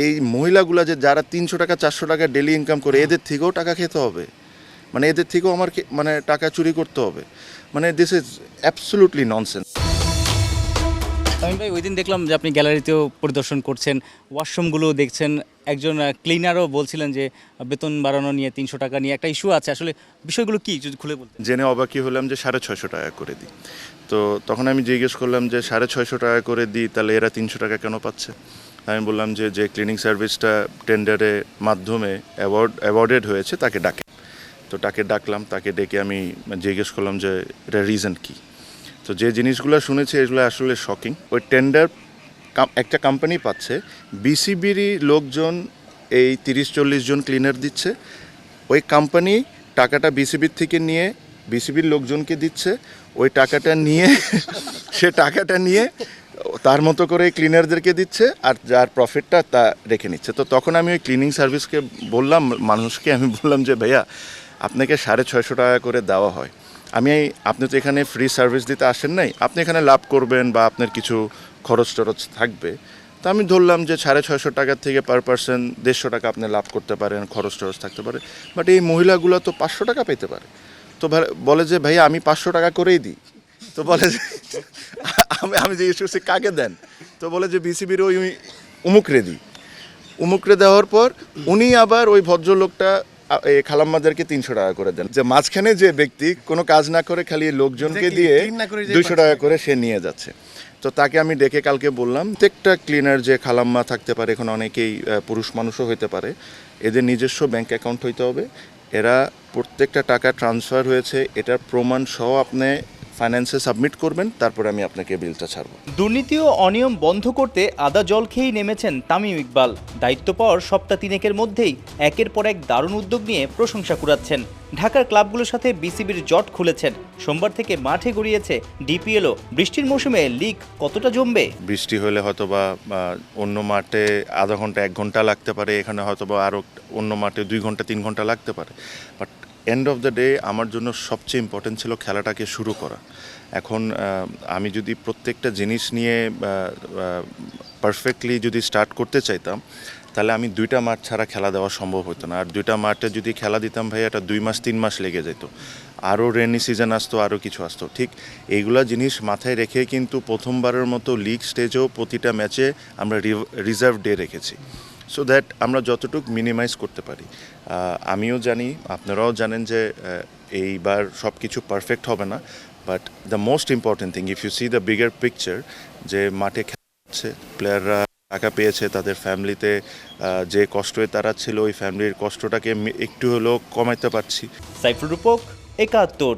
এই মহিলাগুলা যে যারা 300 টাকা 400 টাকা ডেলি ইনকাম করে, এদের থেকেও টাকা খেতে হবে, মানে এদের থেকেও আমার মানে টাকা চুরি করতে হবে, মানে this is absolutely nonsense. Tamim ভাই, ওই দিন দেখলাম যে আপনি গ্যালারিতেও পরিদর্শন করছেন, ওয়াশরুমগুলো দেখছেন, একজন ক্লিনারও বলছিলেন যে বেতন বাড়ানো নিয়ে 300 টাকা নিয়ে একটা ইস্যু আছে, আসলে বিষয়গুলো কি যদি খুলে বলতেন। জেনে অবাকই হলাম যে 650 টাকা করে দিই। তো তখন আমি জিজ্ঞেস করলাম যে 650 টাকা করে দিই, তাহলে এরা 300 টাকা কেন পাচ্ছে? আমি বললাম যে যে ক্লিনিং সার্ভিসটা টেন্ডারের মাধ্যমে অ্যাওয়ার্ডেড হয়েছে তাকে ডাকে। তো তাকে ডাকলাম, তাকে ডেকে আমি জিজ্ঞেস করলাম যে এটা রিজন কী। তো যে জিনিসগুলো শুনেছি এগুলো আসলে শকিং। ওই টেন্ডার একটা কোম্পানি পাচ্ছে, বিসিবিরই লোকজন এই 30-40 জন ক্লিনার দিচ্ছে, ওই কোম্পানি টাকাটা বিসিবির থেকে নিয়ে বিসিবির লোকজনকে দিচ্ছে, ওই টাকাটা নিয়ে সে টাকাটা নিয়ে তার মতো করে ক্লিনারদেরকে দিচ্ছে, আর যার প্রফিটটা তা রেখে নিচ্ছে। তো তখন আমি ওই ক্লিনিং সার্ভিসকে বললাম, মানুষকে আমি বললাম যে ভাইয়া, আপনাকে 650 টাকা করে দেওয়া হয়, আপনি তো এখানে ফ্রি সার্ভিস দিতে আসেন নাই, আপনি এখানে লাভ করবেন বা আপনার কিছু খরচ টরচ থাকবে। তো আমি ধরলাম যে 650 টাকার থেকে পার পার্সন 150 টাকা আপনি লাভ করতে পারেন, খরচ টরচ থাকতে পারে। বাট এই মহিলাগুলো তো 500 টাকা পেতে পারে। তো বলে যে ভাইয়া আমি 500 টাকা করেই দিই। তো বলে যে আমি জিজ্ঞেস করছি কাকে দেন? তো বলে যে বিসিবির ওই উমুকরে দিই। উমুকরে দেওয়ার পর উনি আবার ওই ভদ্রলোকটা খালাম্মাদেরকে 300 টাকা করে দেন। যে মাঝখানে যে ব্যক্তি কোনো কাজ না করে খালি লোকজনকে দিয়ে 200 টাকা করে সে নিয়ে যাচ্ছে। তো তাকে আমি ডেকে কালকে বললাম, প্রত্যেকটা ক্লিনার যে খালাম্মা থাকতে পারে, এখন অনেকেই পুরুষ মানুষও হতে পারে, এদের নিজস্ব ব্যাংক অ্যাকাউন্ট হইতে হবে, এরা প্রত্যেকটা টাকা ট্রান্সফার হয়েছে এটার প্রমাণ সহ আপনি ফাইন্যান্সে সাবমিট করবেন, তারপরে আমি আপনাকে বিলটা ছাড়ব। দুর্নীতি ও অনিয়ম বন্ধ করতে আদা জল খেয়েই নেমেছেন তামিম ইকবাল। দায়িত্ব পাওয়ার সপ্তাহ তিনেকের মধ্যেই একের পর এক দারুণ উদ্যোগ নিয়ে প্রশংসা কুড়াচ্ছেন। ঢাকার ক্লাবগুলোর সাথে বিসিবির জট খুলেছেন। সোমবার থেকে মাঠে গড়িয়েছে ডিপিএলও। বৃষ্টির মৌসুমে লিগ কতটা জমবে? বৃষ্টি হলে হয়তো বা অন্য মাঠে আধা ঘন্টা 1 ঘন্টা লাগতে পারে, এখানে হয়তো বা আরও অন্য মাঠে 2 ঘন্টা 3 ঘন্টা লাগতে পারে। But end of the day আমার জন্য সবচেয়ে ইম্পর্টেন্ট ছিল খেলাটাকে শুরু করা। এখন আমি যদি প্রত্যেকটা জিনিস নিয়ে পারফেক্টলি যদি স্টার্ট করতে চাইতাম, তাহলে আমি 2টা মাঠ ছাড়া খেলা দেওয়া সম্ভব হতো না। আর 2টা মাঠে যদি খেলা দিতাম ভাই, এটা 2 মাস 3 মাস লেগে যেত, আরও রেনি সিজন আসতো, আরও কিছু আসতো। ঠিক এইগুলা জিনিস মাথায় রেখে কিন্তু প্রথমবারের মতো লিগ স্টেজেও প্রতিটা ম্যাচে আমরা রিজার্ভ ডে রেখেছি, সো দ্যাট আমরা যতটুকু মিনিমাইজ করতে পারি। আমিও জানি, আপনারাও জানেন যে এইবার সব কিছু পারফেক্ট হবে না, but the most important thing, if you see the bigger picture, যে মাঠে খেলা হচ্ছে, প্লেয়াররা টাকা পেয়েছে, তাদের ফ্যামিলিতে যে কষ্টে তারা ছিল, ওই ফ্যামিলির কষ্টটাকে একটু হলেও কমাইতে পারছি। সাইফুল রূপক, 71।